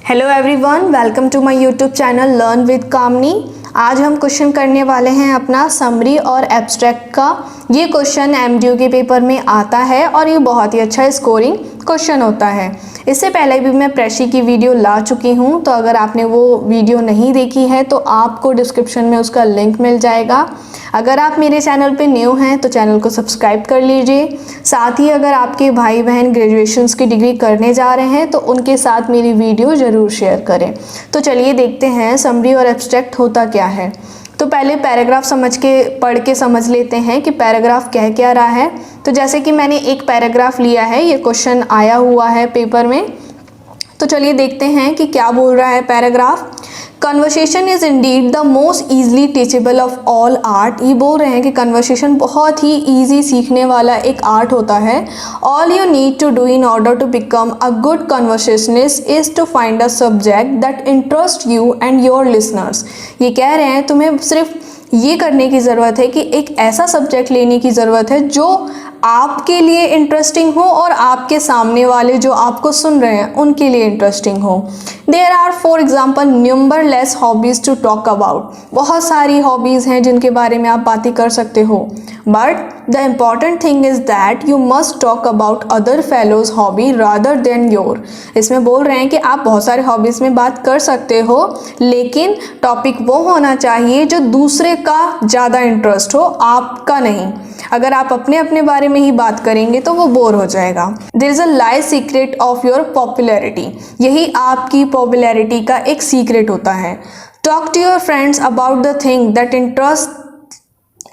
Hello everyone, welcome to my YouTube channel learn with Kamni. आज हम question करने वाले हैं अपना समरी और एब्स्ट्रैक्ट का। ये क्वेश्चन एमडीयू के पेपर में आता है और ये बहुत ही अच्छा स्कोरिंग क्वेश्चन होता है। इससे पहले भी मैं प्रेशी की वीडियो ला चुकी हूँ, तो अगर आपने वो वीडियो नहीं देखी है तो आपको डिस्क्रिप्शन में उसका लिंक मिल जाएगा। अगर आप मेरे चैनल पे न्यू हैं तो चैनल को सब्सक्राइब कर लीजिए। साथ ही अगर आपके भाई बहन ग्रेजुएशंस की डिग्री करने जा रहे हैं तो उनके साथ मेरी वीडियो ज़रूर शेयर करें। तो चलिए देखते हैं समरी और एब्स्ट्रैक्ट होता क्या है। तो पहले पैराग्राफ पढ़ के समझ लेते हैं कि पैराग्राफ कह क्या रहा है। तो जैसे कि मैंने एक पैराग्राफ लिया है, ये क्वेश्चन आया हुआ है पेपर में, तो चलिए देखते हैं कि क्या बोल रहा है paragraph. Conversation is Indeed the most easily teachable of all art. ये बोल रहे हैं कि कन्वर्सेशन बहुत ही ईजी सीखने वाला एक आर्ट होता है। All you need to do in order to become a good conversationist is to find a subject that interest you and your listeners. ये कह रहे हैं तुम्हें सिर्फ ये करने की ज़रूरत है कि एक ऐसा सब्जेक्ट लेने की ज़रूरत है जो आपके लिए इंटरेस्टिंग हो और आपके सामने वाले जो आपको सुन रहे हैं उनके लिए इंटरेस्टिंग हो। There are for example numberless hobbies to talk about. बहुत सारी हॉबीज़ हैं जिनके बारे में आप बातें कर सकते हो, but the important thing is that you must talk about other fellows hobby rather than your. इसमें बोल रहे हैं कि आप बहुत सारे हॉबीज़ में बात कर सकते हो, लेकिन टॉपिक वो होना चाहिए जो दूसरे का ज़्यादा इंटरेस्ट हो, आपका नहीं। अगर आप अपने अपने बारे में ही बात करेंगे तो वो बोर हो जाएगा। There is a live secret of your popularity. यही आपकी पॉपुलैरिटी का एक सीक्रेट होता है। Talk to your friends about the thing that interest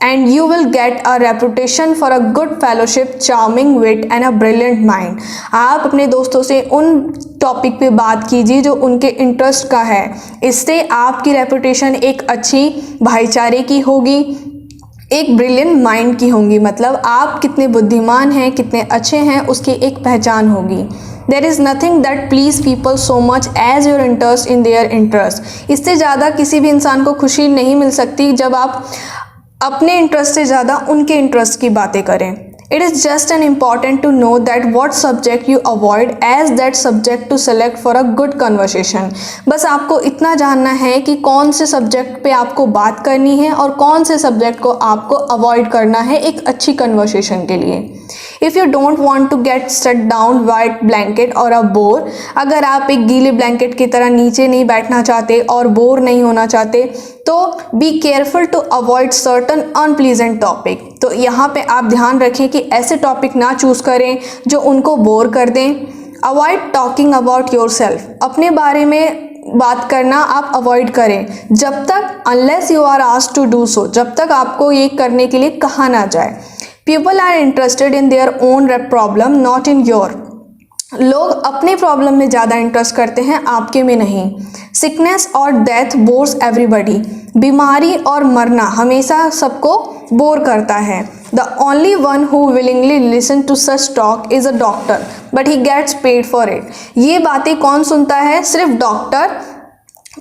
and you will get a reputation for a good fellowship, charming wit and a brilliant mind। आप अपने दोस्तों से उन टॉपिक पे बात कीजिए जो उनके इंटरेस्ट का है। इससे आपकी रेपुटेशन एक अच्छी भाईचारे की होगी, एक ब्रिलियंट माइंड की होंगी। मतलब आप कितने बुद्धिमान हैं, कितने अच्छे हैं, उसकी एक पहचान होगी। There is nothing that please people so much as your interest in their interest। इससे ज़्यादा किसी भी इंसान को खुशी नहीं मिल सकती जब आप अपने इंटरेस्ट से ज़्यादा उनके इंटरेस्ट की बातें करें। It is just an important to know that what subject you avoid as that subject to select for a good conversation. बस आपको इतना जानना है कि कौन से सब्जेक्ट पे आपको बात करनी है और कौन से सब्जेक्ट को आपको अवॉइड करना है एक अच्छी कन्वर्सेशन के लिए। If you don't want to get set down wet blanket or a bore, अगर आप एक गीले ब्लैंकेट की तरह नीचे नहीं बैठना चाहते और बोर नहीं होना चाहते, तो be careful to avoid certain unpleasant topic. तो यहाँ पे आप ध्यान रखें कि ऐसे टॉपिक ना चूज़ करें जो उनको बोर कर दें। Avoid talking about your self. अपने बारे में बात करना आप अवॉइड करें जब तक unless you are asked to do so, जब तक आपको ये करने के लिए कहा ना जाए। People are interested in their own problem not in your. लोग अपने प्रॉब्लम में ज़्यादा इंटरेस्ट करते हैं, आपके में नहीं। सिकनेस और डेथ बोर्स एवरीबडी। बीमारी और मरना हमेशा सबको बोर करता है। The only one who willingly listen to such talk is a doctor but he gets paid for it. ये बातें कौन सुनता है? सिर्फ डॉक्टर,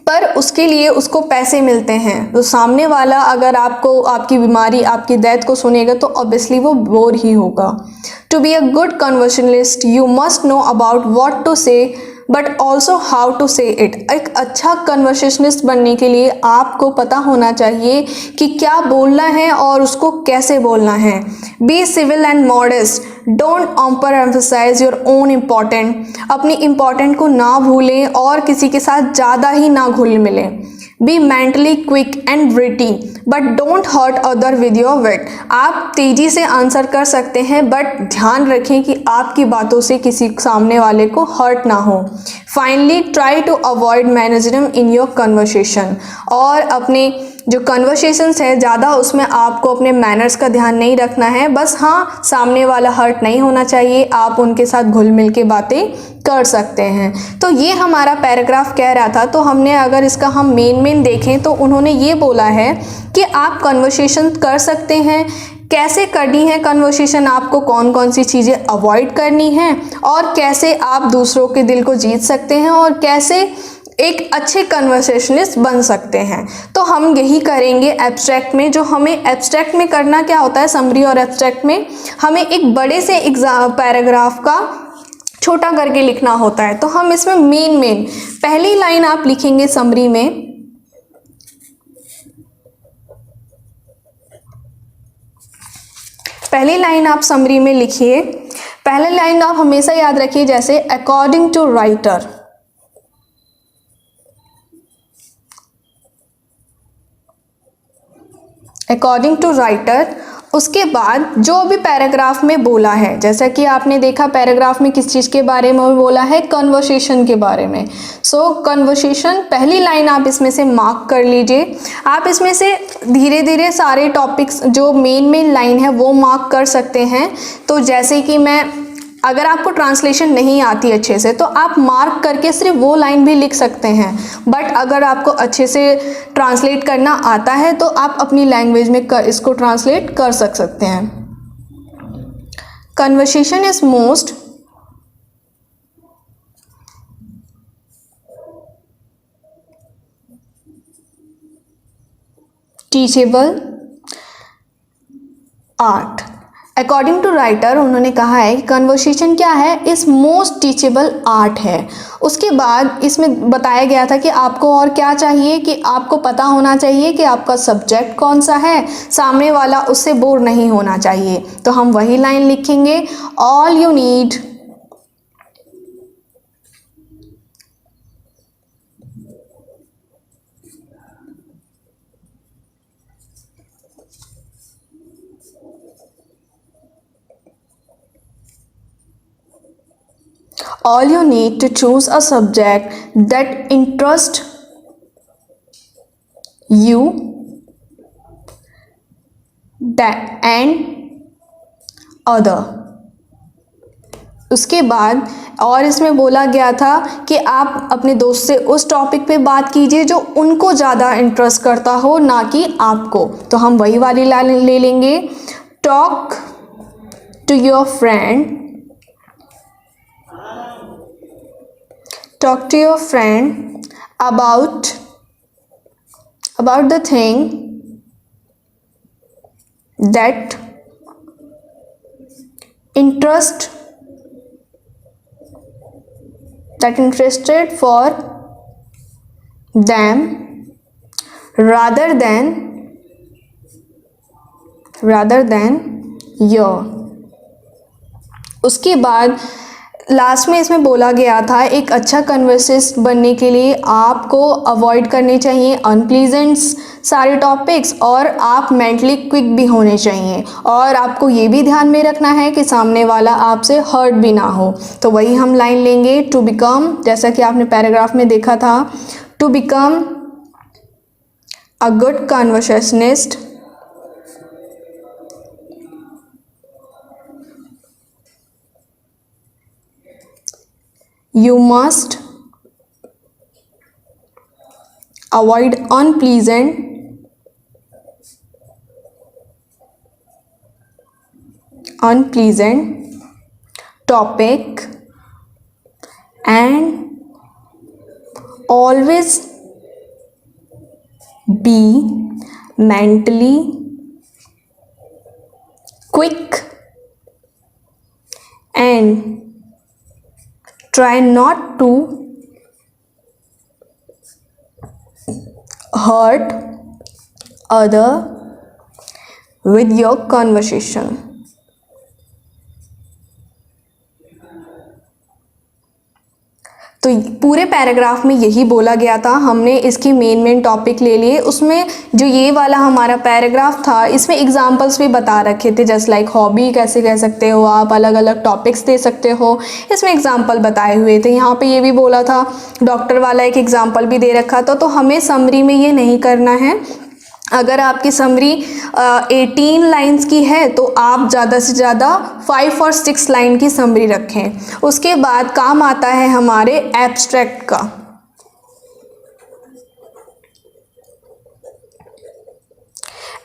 पर उसके लिए उसको पैसे मिलते हैं। तो सामने वाला अगर आपको आपकी बीमारी, आपकी डेथ को सुनेगा तो ऑब्वियसली वो बोर ही होगा। To be a good conversationalist you must know about what to say but also how to say it. एक अच्छा कन्वर्सेशनिस्ट बनने के लिए आपको पता होना चाहिए कि क्या बोलना है और उसको कैसे बोलना है। Be civil and modest, don't over emphasize your own important. अपनी इम्पॉर्टेंट को ना भूलें और किसी के साथ ज़्यादा ही ना घुल मिलें। Be mentally quick and witty but don't hurt other with your wit. आप तेज़ी से आंसर कर सकते हैं, बट ध्यान रखें कि आपकी बातों से किसी सामने वाले को हर्ट ना हो। Finally try to avoid mannerism in your conversation. और अपने जो कन्वर्सेशंस है ज़्यादा उसमें आपको अपने मैनर्स का ध्यान नहीं रखना है। बस हाँ, सामने वाला हर्ट नहीं होना चाहिए, आप उनके साथ घुल मिल के बातें कर सकते हैं। तो ये हमारा पैराग्राफ कह रहा था। तो हमने अगर इसका हम मेन देखें तो उन्होंने ये बोला है कि आप कन्वर्सेशन कर सकते हैं, कैसे करनी है कन्वर्सेशन, आपको कौन कौन सी चीज़ें अवॉइड करनी है और कैसे आप दूसरों के दिल को जीत सकते हैं और कैसे एक अच्छे कन्वर्सेशनिस्ट बन सकते हैं। तो हम यही करेंगे एब्स्ट्रैक्ट में। जो हमें एब्स्ट्रैक्ट में करना क्या होता है, समरी और एब्स्ट्रैक्ट में हमें एक बड़े से पैराग्राफ का छोटा करके लिखना होता है। तो हम इसमें मेन पहली लाइन आप लिखेंगे समरी में, पहली लाइन आप समरी में लिखिए। पहली लाइन आप हमेशा याद रखिए, जैसे according to writer, according to writer. उसके बाद जो भी पैराग्राफ में बोला है, जैसा कि आपने देखा पैराग्राफ में किस चीज़ के बारे में बोला है, कन्वर्सेशन के बारे में। सो कन्वर्सेशन पहली लाइन आप इसमें से मार्क कर लीजिए। आप इसमें से धीरे धीरे सारे टॉपिक्स जो मेन लाइन है वो मार्क कर सकते हैं। तो जैसे कि अगर आपको ट्रांसलेशन नहीं आती अच्छे से तो आप मार्क करके सिर्फ वो लाइन भी लिख सकते हैं, बट अगर आपको अच्छे से ट्रांसलेट करना आता है तो आप अपनी लैंग्वेज में इसको ट्रांसलेट कर सकते हैं। Conversation is most teachable art. According to writer उन्होंने कहा है कि कन्वर्सेशन क्या है, इस मोस्ट टीचेबल आर्ट है। उसके बाद इसमें बताया गया था कि आपको और क्या चाहिए, कि आपको पता होना चाहिए कि आपका सब्जेक्ट कौन सा है, सामने वाला उससे बोर नहीं होना चाहिए। तो हम वही लाइन लिखेंगे, all you need all you need to choose a subject that interests you and other। उसके बाद और इसमें बोला गया था कि आप अपने दोस्त से उस टॉपिक पे बात कीजिए जो उनको ज़्यादा इंटरेस्ट करता हो, ना कि आपको। तो हम वही वाली लाइन ले लेंगे, talk to your friend, talk to your friend about the thing that interested for them rather than your। उसके बाद लास्ट में इसमें बोला गया था एक अच्छा कन्वर्सेस बनने के लिए आपको अवॉइड करने चाहिए अनप्लीजेंट सारे टॉपिक्स, और आप मेंटली क्विक भी होने चाहिए, और आपको ये भी ध्यान में रखना है कि सामने वाला आपसे हर्ट भी ना हो। तो वही हम लाइन लेंगे, टू बिकम, जैसा कि आपने पैराग्राफ में देखा था, to become a good conversationist you must avoid unpleasant topic and always be mentally quick and try not to hurt other with your conversation। तो पूरे पैराग्राफ में यही बोला गया था। हमने इसकी मेन टॉपिक ले लिए। उसमें जो ये वाला हमारा पैराग्राफ था इसमें एग्जांपल्स भी बता रखे थे, जस्ट लाइक हॉबी कैसे कह सकते हो आप, अलग अलग टॉपिक्स दे सकते हो, इसमें एग्जांपल बताए हुए थे। यहाँ पे ये भी बोला था, डॉक्टर वाला एक एग्जांपल भी दे रखा था। तो हमें समरी में ये नहीं करना है। अगर आपकी समरी 18 लाइंस की है तो आप ज़्यादा से ज़्यादा 5 और 6 लाइन की समरी रखें। उसके बाद काम आता है हमारे एब्स्ट्रैक्ट का।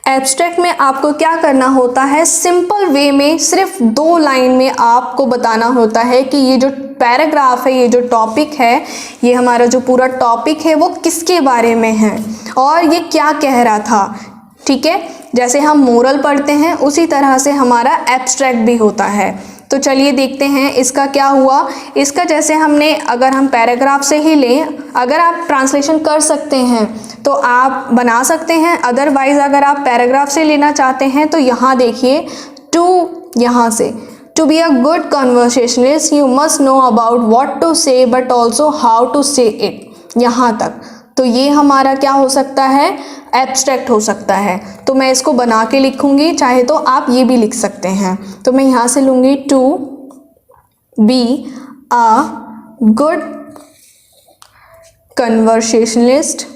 एब्स्ट्रैक्ट में आपको क्या करना होता है, सिंपल वे में सिर्फ 2 लाइन में आपको बताना होता है कि ये जो पैराग्राफ है, ये जो टॉपिक है, ये हमारा जो पूरा टॉपिक है वो किसके बारे में है और ये क्या कह रहा था। ठीक है, जैसे हम मोरल पढ़ते हैं उसी तरह से हमारा एब्स्ट्रैक्ट भी होता है। तो चलिए देखते हैं इसका क्या हुआ। इसका जैसे हमने, अगर हम पैराग्राफ से ही लें, अगर आप ट्रांसलेशन कर सकते हैं तो आप बना सकते हैं, अदरवाइज अगर आप पैराग्राफ से लेना चाहते हैं तो यहाँ देखिए, टू, यहाँ से, to be a good conversationalist you must know about what to say but also how to say it, यहाँ तक। तो ये हमारा क्या हो सकता है, एब्स्ट्रैक्ट हो सकता है। तो मैं इसको बना के लिखूंगी, चाहे तो आप ये भी लिख सकते हैं। तो मैं यहाँ से लूँगी, to be a good conversationalist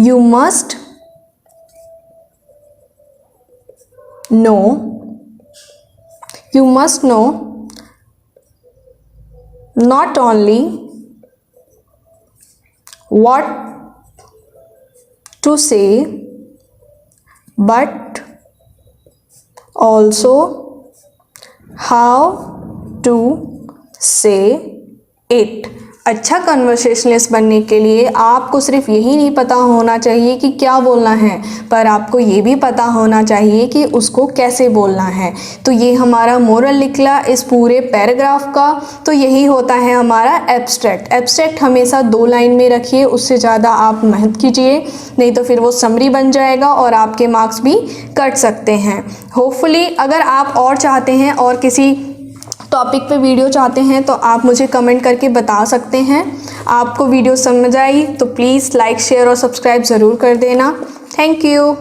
you must know not only what to say but also how to say it। अच्छा कन्वर्सेशनलिस्ट बनने के लिए आपको सिर्फ यही नहीं पता होना चाहिए कि क्या बोलना है, पर आपको ये भी पता होना चाहिए कि उसको कैसे बोलना है। तो ये हमारा मोरल निकला इस पूरे पैराग्राफ का। तो यही होता है हमारा एब्स्ट्रैक्ट। एब्स्ट्रैक्ट हमेशा 2 लाइन में रखिए, उससे ज़्यादा आप मेहनत कीजिए, नहीं तो फिर वो समरी बन जाएगा और आपके मार्क्स भी कट सकते हैं। होपफुली अगर आप और चाहते हैं और किसी टॉपिक पे वीडियो चाहते हैं तो आप मुझे कमेंट करके बता सकते हैं। आपको वीडियो समझ आई तो प्लीज़ लाइक, शेयर और सब्सक्राइब ज़रूर कर देना। Thank you.